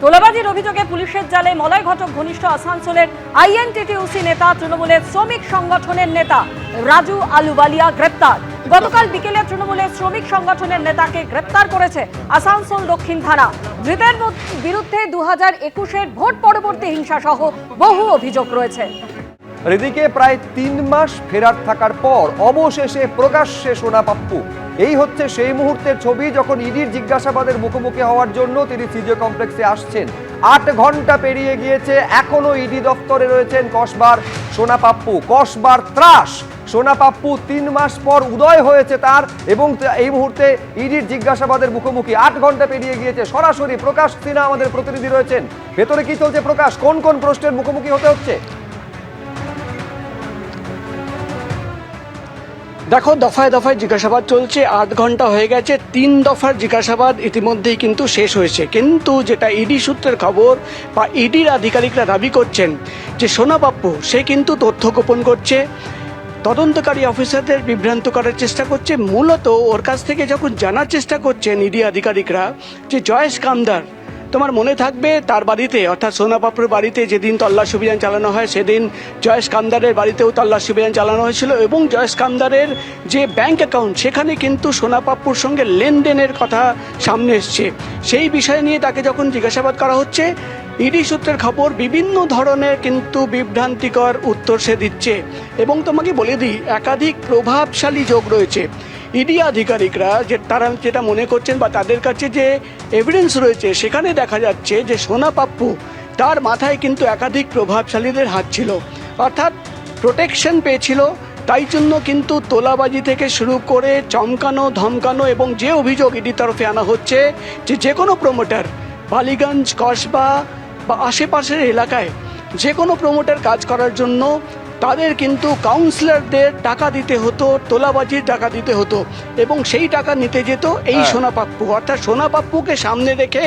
তোলাবাজির অভিযোগে পুলিশের জালে মলয় ঘটক ঘনিষ্ঠ আসানসোলের আইএনটিটিউসি নেতা তৃণমূলের শ্রমিক সংগঠনের নেতা রাজু আলুবালিয়া গ্রেপ্তার। গতকাল বিকেলে তৃণমূলের শ্রমিক সংগঠনের নেতাকে গ্রেপ্তার করেছে আসানসোল দক্ষিণ থানা। ধৃতের বিরুদ্ধে 2021-এর ভোট পরবর্তী হিংসা সহ বহু অভিযোগ রয়েছে। এদিকে প্রায় 3 মাস ফেরার থাকার পর অবশেষে প্রকাশ্যে সোনা পাপ্পু। এই হচ্ছে সেই মুহূর্তের ছবি যখন ইডির জিজ্ঞাসাবাদের মুখোমুখি হওয়ার জন্য তিনি সিজে কমপ্লেক্সে আসছেন। 8 ঘন্টা পেরিয়ে গিয়েছে, এখনো ইডি দপ্তরে রয়েছেন কসবার সোনা পাপ্পু। কসবার ত্রাস। সোনা পাপ্পু 3 মাস পর উদয় হয়েছে তার, এবং এই মুহূর্তে ইডির জিজ্ঞাসাবাদের মুখোমুখি। 8 ঘন্টা পেরিয়ে গিয়েছে। সরাসরি প্রকাশ সিনহা আমাদের প্রতিনিধি রয়েছেন। ভেতরে কি চলছে প্রকাশ? কোন কোন প্রশ্নের মুখোমুখি হতে হচ্ছে? দেখো, দফায় দফায় জিজ্ঞাসাবাদ চলছে। 8 ঘন্টা হয়ে গেছে। 3 দফার জিজ্ঞাসাবাদ ইতিমধ্যেই কিন্তু শেষ হয়েছে। কিন্তু যেটা ইডি সূত্রের খবর বা ইডির আধিকারিকরা দাবি করছেন যে সোনা পাপ্পু সে কিন্তু তথ্য গোপন করছে, তদন্তকারী অফিসারদের বিভ্রান্ত করার চেষ্টা করছে। মূলত ওর কাছ থেকে যখন জানার চেষ্টা করছেন ইডি আধিকারিকরা যে জয়েশ কামদার, তোমার মনে থাকবে তার বাড়িতে অর্থাৎ সোনা পাপ্পুর বাড়িতে যেদিন তল্লাশি অভিযান চালানো হয় সেদিন জয়েশ কামদারের বাড়িতেও তল্লাশি অভিযান চালানো হয়েছিল, এবং জয়েশ কামদারের যে ব্যাংক অ্যাকাউন্ট সেখানে কিন্তু সোনা পাপ্পুর সঙ্গে লেনদেনের কথা সামনে এসছে। সেই বিষয় নিয়ে তাকে যখন জিজ্ঞাসাবাদ করা হচ্ছে, ইডি সূত্রের খবর বিভিন্ন ধরনের কিন্তু বিভ্রান্তিকর উত্তর সে দিচ্ছে। এবং তোমাকে বলে দিই, একাধিক প্রভাবশালী যোগ রয়েছে। ইডি আধিকারিকরা তারা যেটা মনে করছেন বা তাদের কাছে যে এভিডেন্স রয়েছে সেখানে দেখা যাচ্ছে যে সোনা পাপ্পু তার মাথায় কিন্তু একাধিক প্রভাবশালীদের হাত ছিল, অর্থাৎ প্রোটেকশন পেয়েছিল। তাই জন্য কিন্তু তোলাবাজি থেকে শুরু করে চমকানো ধমকানো এবং যে অভিযোগ ইডির তরফে আনা হচ্ছে যে কোনো প্রমোটার বালিগঞ্জ কসবা বা আশেপাশের এলাকায় যে কোনো প্রমোটার কাজ করার জন্য তাদের কিন্তু কাউন্সিলরদের টাকা দিতে হতো, তোলাবাজির টাকা দিতে হতো, এবং সেই টাকা নিতে যেত এই সোনা পাপ্পু। অর্থাৎ সোনা পাপ্পুকে সামনে রেখে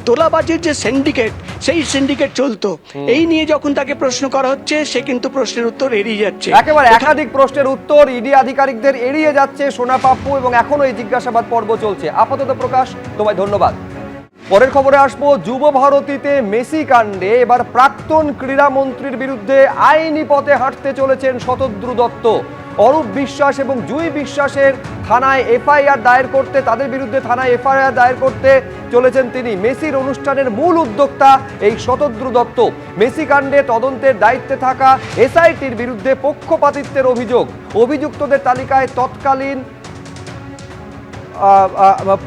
তোলাবাজির যে সিন্ডিকেট সেই সিন্ডিকেট চলতো। এই নিয়ে যখন তাকে প্রশ্ন করা হচ্ছে সে কিন্তু প্রশ্নের উত্তর এড়িয়ে যাচ্ছে। একেবারে একাধিক প্রশ্নের উত্তর ইডি আধিকারিকদের এড়িয়ে যাচ্ছে সোনা পাপ্পু, এবং এখনো এই জিজ্ঞাসাবাদ পর্ব চলছে। আপাতত প্রকাশ, তোমায় ধন্যবাদ। পরের খবরে আসবো। যুব ভারতীতে মেসি কাণ্ডে এবার প্রাক্তন ক্রীড়ামন্ত্রীর বিরুদ্ধে আইনি পথে হাঁটতে চলেছেন শতদ্রু দত্ত। অরূপ বিশ্বাস এবং জুই বিশ্বাসের থানায় এফআইআর দায়ের করতে, তাদের বিরুদ্ধে থানায় এফআইআর দায়ের করতে চলেছেন তিনি। মেসির অনুষ্ঠানের মূল উদ্যোক্তা এই শতদ্রু দত্ত। মেসি কাণ্ডে তদন্তের দায়িত্বে থাকা এসআইটির বিরুদ্ধে পক্ষপাতিত্বের অভিযোগ। অভিযুক্তদের তালিকায় তৎকালীন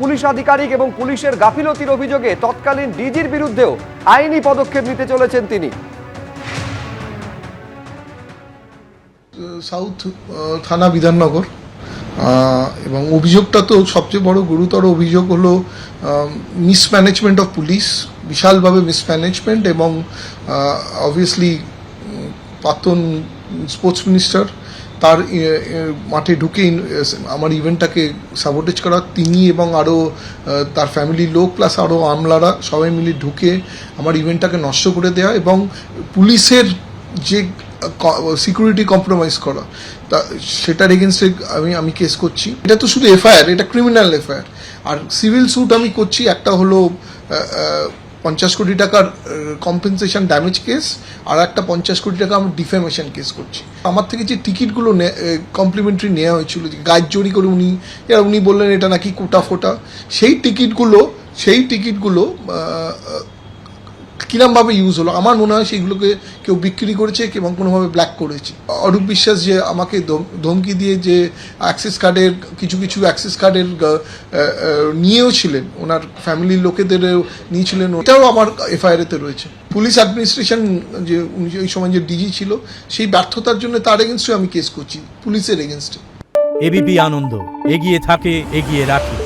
পুলিশ আধিকারিক এবং পুলিশের গাফিলতির অভিযোগে তৎকালীন ডিজির বিরুদ্ধেও আইনি পদক্ষেপ নিতে চলেছেন তিনি। সাউথ থানা বিধাননগর, এবং অভিযোগটা তো সবচেয়ে বড় গুরুতর অভিযোগ হলো মিসম্যানেজমেন্ট অফ পুলিশ, বিশালভাবে মিসম্যানেজমেন্ট, এবং অবভিয়াসলি প্রাক্তন স্পোর্টস মিনিস্টার তার মাঠে ঢুকে আমার ইভেন্টটাকে সাবোটেজ করা, তিনি এবং আরও তার ফ্যামিলির লোক প্লাস আরও আমলারা সবাই মিলে ঢুকে আমার ইভেন্টটাকে নষ্ট করে দেওয়া, এবং পুলিশের যে সিকিউরিটি কম্প্রোমাইজ করা, তা সেটার এগেনস্টে আমি কেস করছি। এটা তো শুধু এফআইআর, এটা ক্রিমিনাল এফআইআর। আর সিভিল স্যুট আমি করছি, একটা হলো 50 কোটি টাকার কম্পেনসেশন ড্যামেজ কেস, আর একটা 50 কোটি টাকা আমি ডিফেমেশন কেস করছি। আমার থেকে যে টিকিটগুলো কমপ্লিমেন্টারি নেওয়া হয়েছিল, যে গাইড জড়ি করে উনি বললেন এটা নাকি কোটা ফোটা, সেই টিকিটগুলো কিরমভাবে ইউজ হলো আমার মনে হয় সেইগুলোকে কেউ বিক্রি করেছে এবং কোনোভাবে ব্ল্যাক করেছে। অরূপ বিশ্বাস যে আমাকে ধমকি দিয়ে যে অ্যাক্সেস কার্ডের কিছু অ্যাক্সেস কার্ডের নিয়েও ছিলেন, ওনার ফ্যামিলির লোকেদেরও নিয়েছিলেন, এটাও আমার এফআইআর-এতে রয়েছে। পুলিশ অ্যাডমিনিস্ট্রেশন যে ওই সময় যে ডিজি ছিল সেই ব্যর্থতার জন্য তার এগেনস্টে আমি কেস করছি, পুলিশের এগেনস্টে। এবিপি আনন্দ, এগিয়ে থাকে, এগিয়ে রাখে।